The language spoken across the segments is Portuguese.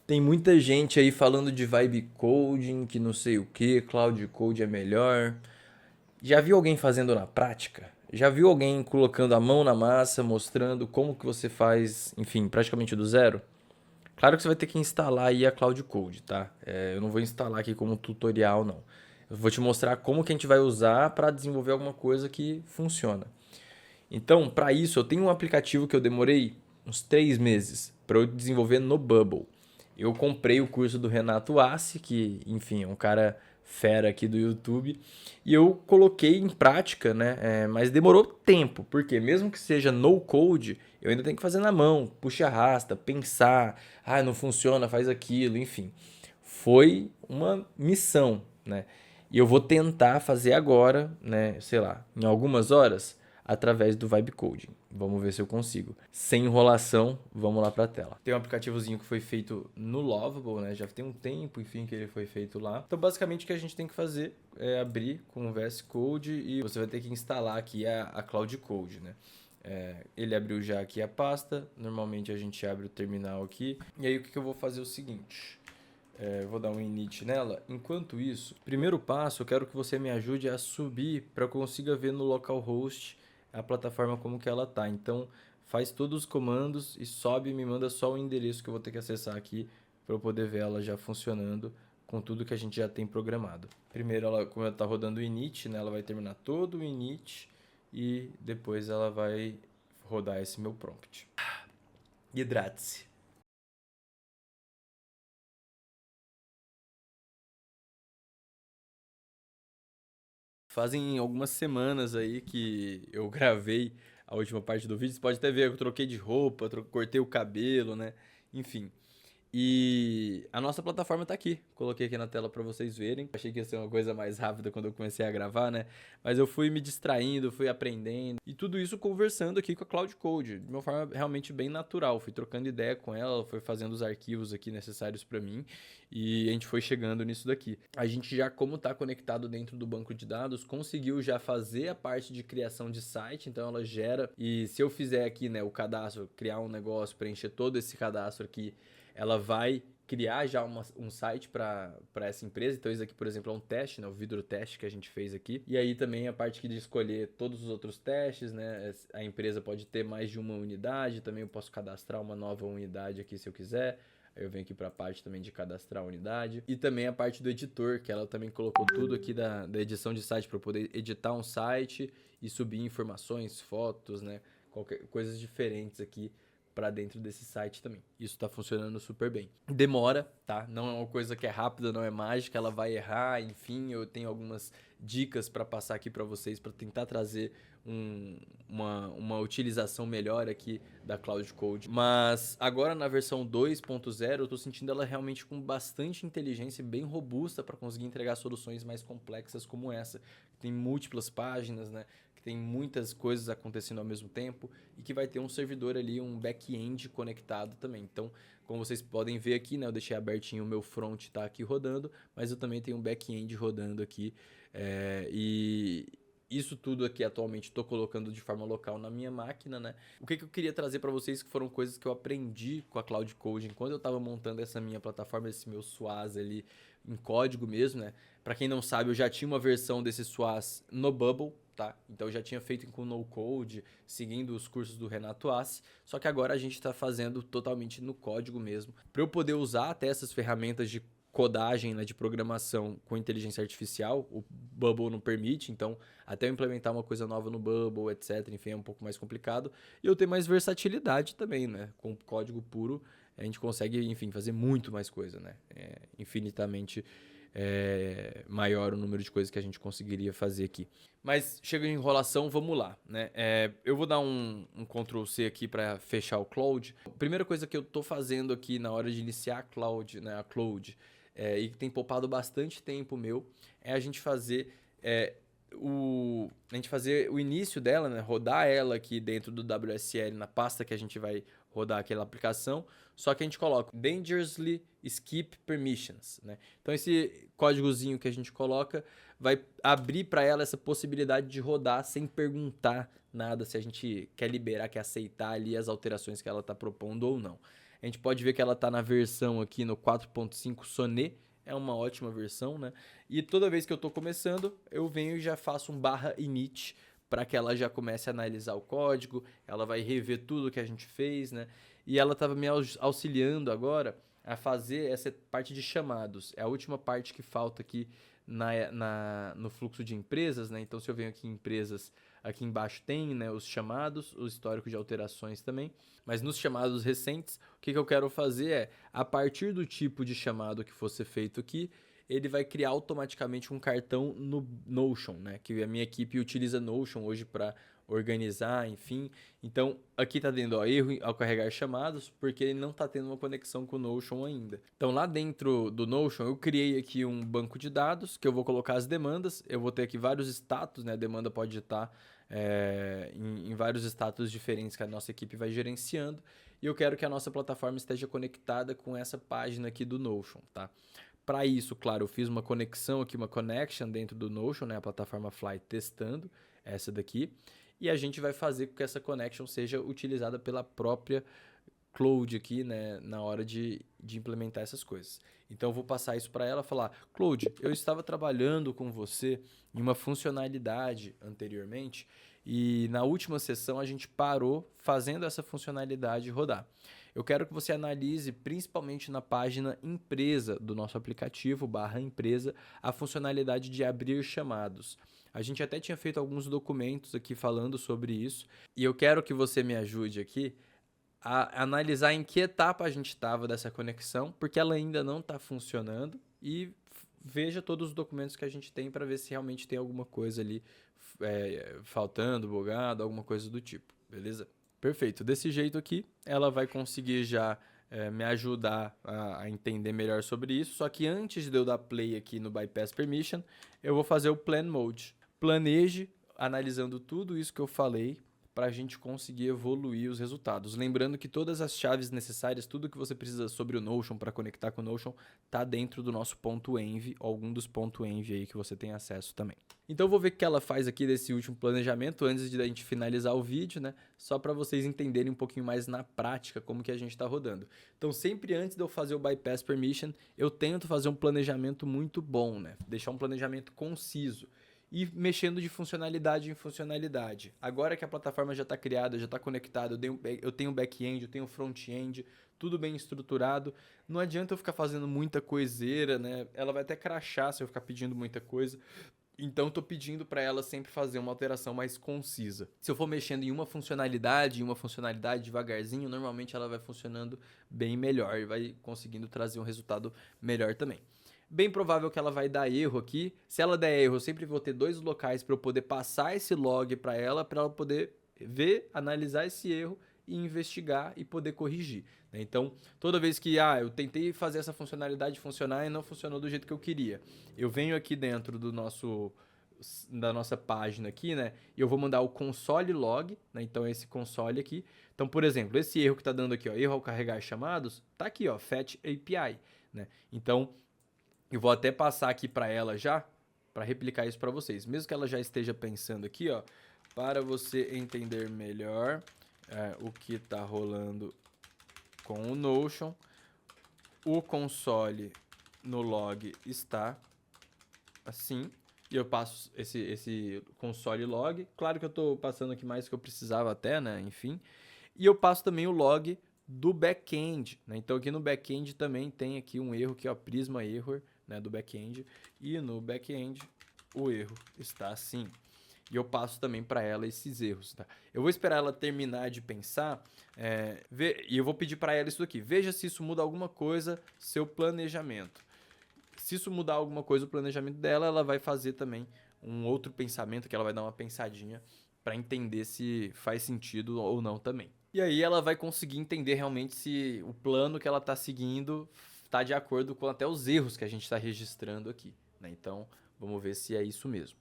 Tem muita gente aí falando de vibe coding, que não sei o que, cloud code é melhor. Já viu alguém fazendo na prática? Já viu alguém colocando a mão na massa, mostrando como que você faz, enfim, praticamente do zero? Claro que você vai ter que instalar aí a Cloud Code, tá? Eu não vou instalar aqui como tutorial, não. Eu vou te mostrar como que a gente vai usar para desenvolver alguma coisa que funciona. Então, para isso, eu tenho um aplicativo que eu demorei uns 3 meses para eu desenvolver no Bubble. Eu comprei o curso do Renato Assi, que, enfim, é um cara fera aqui do YouTube, e eu coloquei em prática, né? Mas demorou tempo, porque mesmo que seja no code, eu ainda tenho que fazer na mão, puxa e arrasta, pensar, não funciona, faz aquilo, enfim. Foi uma missão, né? E eu vou tentar fazer agora, né, sei lá, em algumas horas, através do Vibe Coding. Vamos ver se eu consigo. Sem enrolação, vamos lá para a tela. Tem um aplicativozinho que foi feito no Lovable, né? Já tem um tempo, enfim, que ele foi feito lá. Então, basicamente, o que a gente tem que fazer é abrir com o VS Code e você vai ter que instalar aqui a Cloud Code, né? Ele abriu já aqui a pasta. Normalmente a gente abre o terminal aqui. E aí o que eu vou fazer é o seguinte. Vou dar um init nela. Enquanto isso, primeiro passo, eu quero que você me ajude a subir para eu consiga ver no localhost a plataforma como que ela tá. Então, faz todos os comandos e sobe e me manda só o endereço que eu vou ter que acessar aqui para eu poder ver ela já funcionando com tudo que a gente já tem programado. Primeiro, ela, como ela está rodando o init, né, ela vai terminar todo o init e depois ela vai rodar esse meu prompt. Hidrate-se. Fazem algumas semanas aí que eu gravei a última parte do vídeo. Você pode até ver que eu troquei de roupa, cortei o cabelo, né? Enfim. E a nossa plataforma tá aqui. Coloquei aqui na tela para vocês verem. Achei que ia ser uma coisa mais rápida quando eu comecei a gravar, né? Mas eu fui me distraindo, fui aprendendo. E tudo isso conversando aqui com a Cloud Code, de uma forma realmente bem natural. Fui trocando ideia com ela, foi fazendo os arquivos aqui necessários para mim. E a gente foi chegando nisso daqui. A gente já, como tá conectado dentro do banco de dados, conseguiu já fazer a parte de criação de site. Então ela gera. E se eu fizer aqui, né, o cadastro, criar um negócio, preencher todo esse cadastro aqui, ela vai criar já um site para essa empresa. Então, isso aqui, por exemplo, é um teste, né? O vidro teste que a gente fez aqui. E aí também a parte de escolher todos os outros testes, né? A empresa pode ter mais de uma unidade. Também eu posso cadastrar uma nova unidade aqui se eu quiser. Aí eu venho aqui para a parte também de cadastrar a unidade. E também a parte do editor, que ela também colocou tudo aqui da edição de site para poder editar um site e subir informações, fotos, né? Coisas diferentes aqui para dentro desse site também. Isso está funcionando super bem. Demora, tá? Não é uma coisa que é rápida, não é mágica, ela vai errar, enfim, eu tenho algumas dicas para passar aqui para vocês para tentar trazer uma utilização melhor aqui da Cloud Code. Mas agora na versão 2.0 eu estou sentindo ela realmente com bastante inteligência e bem robusta para conseguir entregar soluções mais complexas como essa. Tem múltiplas páginas, né? Que tem muitas coisas acontecendo ao mesmo tempo e que vai ter um servidor ali, um back-end conectado também. Então, como vocês podem ver aqui, né, eu deixei abertinho o meu front, tá aqui rodando, mas eu também tenho um back-end rodando aqui. E isso tudo aqui atualmente estou colocando de forma local na minha máquina, né? O que eu queria trazer para vocês que foram coisas que eu aprendi com a Cloud Coding quando eu estava montando essa minha plataforma, esse meu SWAS ali em código mesmo, né? Para quem não sabe, eu já tinha uma versão desse SWAS no Bubble, tá? Então eu já tinha feito com no code, seguindo os cursos do Renato Assi, só que agora a gente está fazendo totalmente no código mesmo. Para eu poder usar até essas ferramentas de codagem, né, de programação com inteligência artificial, o Bubble não permite, então até eu implementar uma coisa nova no Bubble, etc, enfim, é um pouco mais complicado. E eu tenho mais versatilidade também, né? Com código puro, a gente consegue, enfim, fazer muito mais coisa, né? Infinitamente maior o número de coisas que a gente conseguiria fazer aqui. Mas chega em enrolação, vamos lá, né? Eu vou dar um Ctrl C aqui para fechar o Cloud. A primeira coisa que eu tô fazendo aqui na hora de iniciar a Cloud, né, a Cloud, e que tem poupado bastante tempo meu, é a gente fazer o início dela, né? Rodar ela aqui dentro do WSL na pasta que a gente vai rodar aquela aplicação, só que a gente coloca dangerously skip permissions, né? Então esse códigozinho que a gente coloca vai abrir para ela essa possibilidade de rodar sem perguntar nada se a gente quer liberar, quer aceitar ali as alterações que ela está propondo ou não. A gente pode ver que ela está na versão aqui no 4.5 Sonnet, é uma ótima versão, né? E toda vez que eu estou começando, eu venho e já faço um /init para que ela já comece a analisar o código, ela vai rever tudo que a gente fez, né? E ela estava me auxiliando agora a fazer essa parte de chamados. É a última parte que falta aqui no fluxo de empresas, né? Então, se eu venho aqui em empresas, aqui embaixo tem, né, os chamados, o histórico de alterações também. Mas nos chamados recentes, o que eu quero fazer é, a partir do tipo de chamado que fosse feito aqui, ele vai criar automaticamente um cartão no Notion, né? Que a minha equipe utiliza Notion hoje para organizar, enfim. Então, aqui está dando erro ao carregar chamados, porque ele não está tendo uma conexão com o Notion ainda. Então, lá dentro do Notion, eu criei aqui um banco de dados, que eu vou colocar as demandas. Eu vou ter aqui vários status, né? A demanda pode estar em vários status diferentes que a nossa equipe vai gerenciando. E eu quero que a nossa plataforma esteja conectada com essa página aqui do Notion, tá? Para isso, claro, eu fiz uma conexão aqui, uma connection dentro do Notion, né? A plataforma Fly testando essa daqui. E a gente vai fazer com que essa connection seja utilizada pela própria Cloud aqui, né? Na hora de implementar essas coisas. Então, eu vou passar isso para ela e falar: Cloud, eu estava trabalhando com você em uma funcionalidade anteriormente e na última sessão a gente parou fazendo essa funcionalidade rodar. Eu quero que você analise, principalmente na página empresa do nosso aplicativo, /empresa, a funcionalidade de abrir chamados. A gente até tinha feito alguns documentos aqui falando sobre isso, e eu quero que você me ajude aqui a analisar em que etapa a gente estava dessa conexão, porque ela ainda não está funcionando, e veja todos os documentos que a gente tem para ver se realmente tem alguma coisa ali faltando, bugado, alguma coisa do tipo, beleza? Perfeito. Desse jeito aqui, ela vai conseguir já me ajudar a entender melhor sobre isso. Só que antes de eu dar play aqui no Bypass Permission, eu vou fazer o Plan Mode. Planeje analisando tudo isso que eu falei para a gente conseguir evoluir os resultados. Lembrando que todas as chaves necessárias, tudo que você precisa sobre o Notion para conectar com o Notion, está dentro do nosso .env, algum dos .env aí que você tem acesso também. Então eu vou ver o que ela faz aqui desse último planejamento antes de a gente finalizar o vídeo, né? Só para vocês entenderem um pouquinho mais na prática como que a gente está rodando. Então sempre antes de eu fazer o Bypass Permission, eu tento fazer um planejamento muito bom, né? Deixar um planejamento conciso. E mexendo de funcionalidade em funcionalidade. Agora que a plataforma já está criada, já está conectada, eu tenho back-end, eu tenho front-end, tudo bem estruturado. Não adianta eu ficar fazendo muita coiseira, né? Ela vai até crashar se eu ficar pedindo muita coisa. Então, estou pedindo para ela sempre fazer uma alteração mais concisa. Se eu for mexendo em uma funcionalidade devagarzinho, normalmente ela vai funcionando bem melhor e vai conseguindo trazer um resultado melhor também. Bem provável que ela vai dar erro aqui. Se ela der erro, eu sempre vou ter dois locais para eu poder passar esse log para ela poder ver, analisar esse erro e investigar e poder corrigir. Então, toda vez que eu tentei fazer essa funcionalidade funcionar e não funcionou do jeito que eu queria, eu venho aqui dentro da nossa página aqui, né? E eu vou mandar o console log, né? Então, esse console aqui. Então, por exemplo, esse erro que está dando aqui, ó, erro ao carregar chamados, tá aqui, ó, fetch API, né? Então, eu vou até passar aqui para ela já, para replicar isso para vocês. Mesmo que ela já esteja pensando aqui, ó, para você entender melhor o que está rolando com o Notion, o console no log está assim, e eu passo esse console log. Claro que eu estou passando aqui mais do que eu precisava até, né? Enfim. E eu passo também o log do back-end, né? Então aqui no back-end também tem aqui um erro que é o Prisma Error, né, do back-end, e no back-end o erro está assim. E eu passo também para ela esses erros, tá? Eu vou esperar ela terminar de pensar e eu vou pedir para ela isso daqui. Veja se isso muda alguma coisa, seu planejamento. Se isso mudar alguma coisa o planejamento dela, ela vai fazer também um outro pensamento, que ela vai dar uma pensadinha para entender se faz sentido ou não também. E aí ela vai conseguir entender realmente se o plano que ela está seguindo está de acordo com até os erros que a gente está registrando aqui, né? Então, vamos ver se é isso mesmo.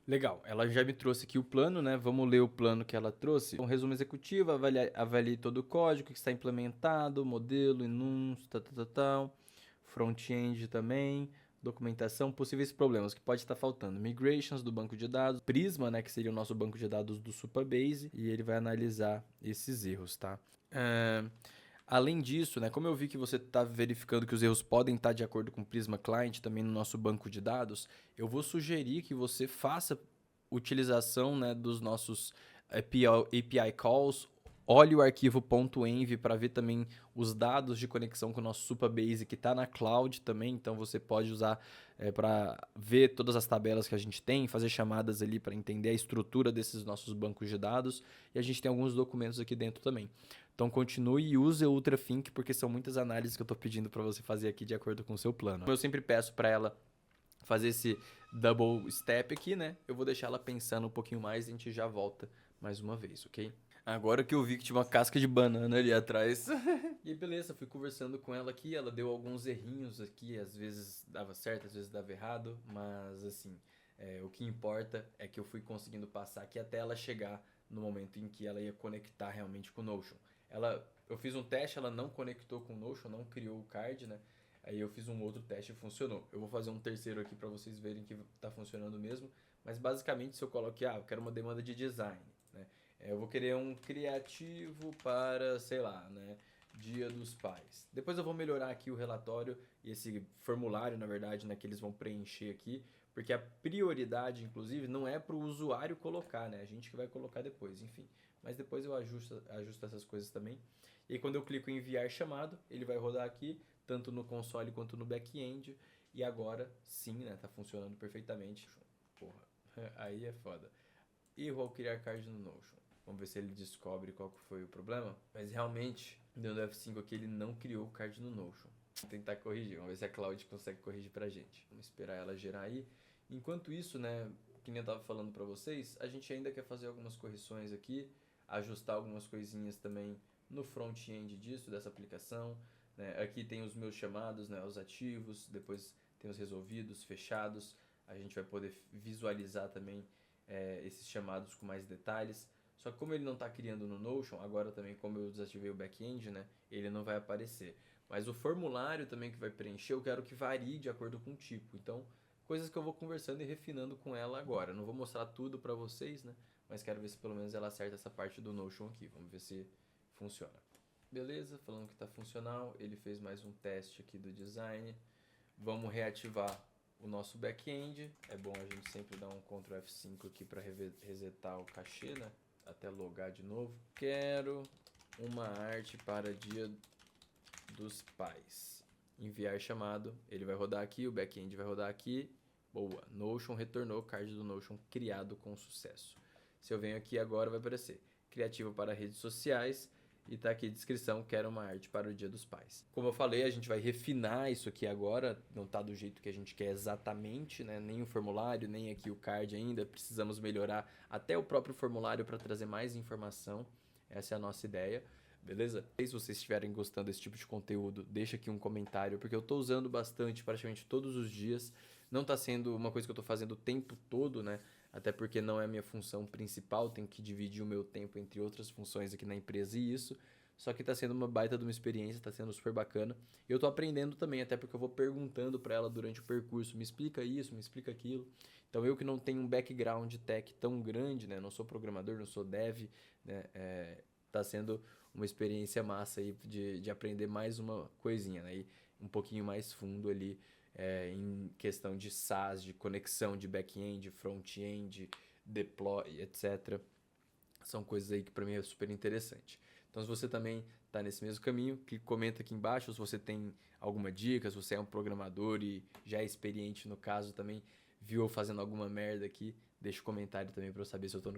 Legal, ela já me trouxe aqui o plano, né? Vamos ler o plano que ela trouxe. Um resumo executivo, avalie todo o código que está implementado, modelo, enums, tal. Front-end também, documentação, possíveis problemas que pode estar faltando. Migrations do banco de dados, Prisma, né, que seria o nosso banco de dados do Supabase, e ele vai analisar esses erros, tá? Além disso, né, como eu vi que você está verificando que os erros podem estar de acordo com o Prisma Client também no nosso banco de dados, eu vou sugerir que você faça utilização, né, dos nossos API calls, olhe o arquivo .env para ver também os dados de conexão com o nosso Supabase que está na cloud também, então você pode usar para ver todas as tabelas que a gente tem, fazer chamadas ali para entender a estrutura desses nossos bancos de dados, e a gente tem alguns documentos aqui dentro também. Então continue e use o UltraThink, porque são muitas análises que eu estou pedindo para você fazer aqui de acordo com o seu plano. Eu sempre peço para ela fazer esse double step aqui, né? Eu vou deixar ela pensando um pouquinho mais e a gente já volta mais uma vez, ok? Agora que eu vi que tinha uma casca de banana ali atrás. E aí, beleza, fui conversando com ela aqui, ela deu alguns errinhos aqui, às vezes dava certo, às vezes dava errado, mas assim, o que importa é que eu fui conseguindo passar aqui até ela chegar no momento em que ela ia conectar realmente com o Notion. Eu fiz um teste, ela não conectou com o Notion, não criou o card, né? Aí eu fiz um outro teste e funcionou. Eu vou fazer um terceiro aqui para vocês verem que está funcionando mesmo. Mas basicamente se eu coloco eu quero uma demanda de design, né? Eu vou querer um criativo para, sei lá, né? Dia dos Pais. Depois eu vou melhorar aqui o relatório e esse formulário, na verdade, né, que eles vão preencher aqui, porque a prioridade, inclusive, não é para o usuário colocar, né? A gente que vai colocar depois, enfim. Mas depois eu ajusto essas coisas também. E aí, quando eu clico em enviar chamado, ele vai rodar aqui, tanto no console quanto no back-end. E agora sim, né? Tá funcionando perfeitamente. Porra, aí é foda. Erro ao criar card no Notion. Vamos ver se ele descobre qual que foi o problema. Mas realmente, dando F5 aqui, ele não criou o card no Notion. Vou tentar corrigir, vamos ver se a Cloud consegue corrigir pra gente. Vamos esperar ela gerar aí. Enquanto isso, né, que nem eu tava falando pra vocês, a gente ainda quer fazer algumas correções aqui, ajustar algumas coisinhas também no front-end disso, dessa aplicação. Né? Aqui tem os meus chamados, né, os ativos, depois tem os resolvidos, fechados. A gente vai poder visualizar também esses chamados com mais detalhes. Só que como ele não está criando no Notion, agora também como eu desativei o back-end, né, ele não vai aparecer. Mas o formulário também que vai preencher, eu quero que varie de acordo com o tipo. Então, coisas que eu vou conversando e refinando com ela agora. Não vou mostrar tudo para vocês, né? Mas quero ver se pelo menos ela acerta essa parte do Notion aqui. Vamos ver se funciona. Beleza, falando que está funcional. Ele fez mais um teste aqui do design. Vamos reativar o nosso back-end. É bom a gente sempre dar um Ctrl F5 aqui para resetar o cachê, né? Até logar de novo. Quero uma arte para Dia dos Pais. Enviar chamado. Ele vai rodar aqui, o back-end vai rodar aqui. Boa. Notion retornou, card do Notion criado com sucesso. Se eu venho aqui agora vai aparecer criativo para redes sociais e tá aqui descrição, quero uma arte para o Dia dos Pais. Como eu falei, a gente vai refinar isso aqui agora, não tá do jeito que a gente quer exatamente, né? Nem o formulário, nem aqui o card ainda, precisamos melhorar até o próprio formulário para trazer mais informação. Essa é a nossa ideia. Beleza? Se vocês estiverem gostando desse tipo de conteúdo, deixa aqui um comentário, porque eu tô usando bastante, praticamente todos os dias. Não tá sendo uma coisa que eu tô fazendo o tempo todo, né? Até porque não é a minha função principal, tenho que dividir o meu tempo entre outras funções aqui na empresa e isso. Só que tá sendo uma baita de uma experiência, tá sendo super bacana. E eu tô aprendendo também, até porque eu vou perguntando para ela durante o percurso, me explica isso, me explica aquilo. Então eu que não tenho um background tech tão grande, né? Não sou programador, não sou dev, né? Tá sendo uma experiência massa aí de aprender mais uma coisinha, né? E um pouquinho mais fundo ali em questão de SaaS, de conexão de back-end, front-end, deploy, etc. São coisas aí que para mim é super interessante. Então, se você também está nesse mesmo caminho, comenta aqui embaixo se você tem alguma dica, se você é um programador e já é experiente no caso também, viu eu fazendo alguma merda aqui, deixa um comentário também para eu saber se eu estou no